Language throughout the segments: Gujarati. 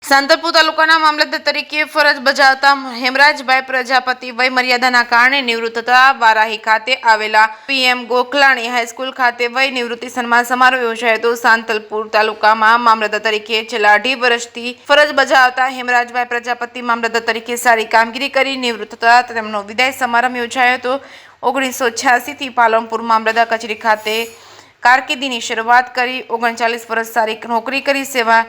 સાંતલપુર તાલુકાના મામલતદાર તરીકે ફરજ બજાવતા હેમરાજભાઈ પ્રજાપતિ વય મર્યાદાના કારણે નિવૃત્ત થતા વારાહી ખાતે આવેલા પીએમ ગોખલાણી હાઈસ્કૂલ ખાતે વય નિવૃત્તિ સન્માન સમારોહ યોજાયો હતો। સાંતલપુર તાલુકામાં મામલતદાર તરીકે છેલ્લા 2.5 વર્ષથી ફરજ બજાવતા હેમરાજભાઈ પ્રજાપતિ મામલતદાર તરીકે સારી કામગીરી કરી નિવૃત્ત થતા તેમનો વિદાય સમારંભ યોજાયો હતો। 1986 થી પાલનપુર મામલતદાર કચેરી ખાતે કારકિર્દીની શરૂઆત કરી 39 વર્ષ સારી નોકરી કરી સેવા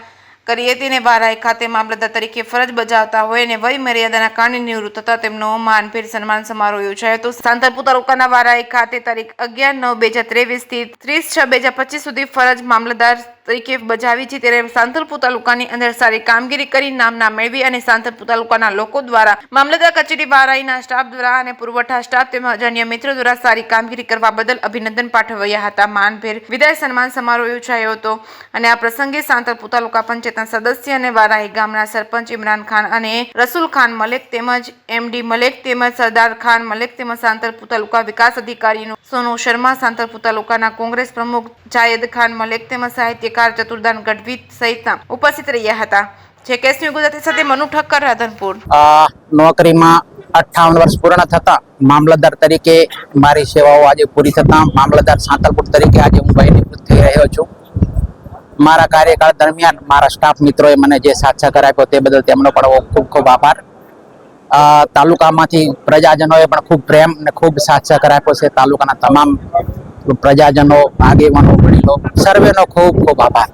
કરીએ તેને વારાહી ખાતે મામલતદાર તરીકે ફરજ બજાવતા હોય અને વય મર્યાદાના કારણે નિવૃત્ત થતા તેમનો માનભેર સન્માન સમારોહ યોજાયો હતો। સાંતલપુર તાલુકાના વારાહી ખાતે તારીખ 11/9/2023 થી 30/6/2025 સુધી ફરજ મામલતદાર તરીકે બજાવી છે। ત્યારે સાંતલપુર તાલુકાની અંદર સારી કામગીરી કરી નામના મેળવી અને સાંતલપુર તાલુકાના લોકો દ્વારા મામલતદાર કચેરી વારાહીના સ્ટાફ દ્વારા અને પુરવઠા સ્ટાફ તેમજ અન્ય મિત્રો દ્વારા સારી કામગીરી કરવા બદલ અભિનંદન પાઠવ્યા હતા। માનભેર વિદાય સન્માન સમારોહ યોજાયો હતો અને આ પ્રસંગે સાંતલપુર તાલુકા પંચાયતના સદસ્ય અને વારાહી ગામના સરપંચ ઇમરાન ખાન અને રસુલ ખાન મલેક તેમજ એમડી મલેક તેમજ સરદાર ખાન મલેક તેમજ સાંતલપુર તાલુકા વિકાસ અધિકારી સોનુ શર્મા, સાંતલપુર તાલુકાના કોંગ્રેસ પ્રમુખ જાયદ ખાન મલેક તેમજ સાહિત્યકાર ચતુર્દાન ગઢવી સહિતના ઉપસ્થિત રહ્યા હતા। જેકેએસની ગુજરાતી સાથે મનુ ઠક્કર, રાધનપુર। નોકરીમાં 58 વર્ષ પૂર્ણ થતા મામલતદાર તરીકે મારી સેવાઓ આજે પૂરી થતા મામલતદાર સાંતલપુર તરીકે આજે હું નિવૃત્ત થઈ રહ્યો છું। મારા કાર્યકાળ દરમિયાન મારા સ્ટાફ મિત્રોએ મને જે સાથ સહકાર આપ્યો તે બદલ તેમનો પણ ખૂબ ખૂબ આભાર। તાલુકામાંથી પ્રજાજનોએ પણ ખૂબ પ્રેમ અને ખૂબ સાથ સહકાર આપ્યો છે। તાલુકાના તમામ પ્રજાજનો, આગેવાનો, વડીલો સર્વેનો ખૂબ ખૂબ આભાર।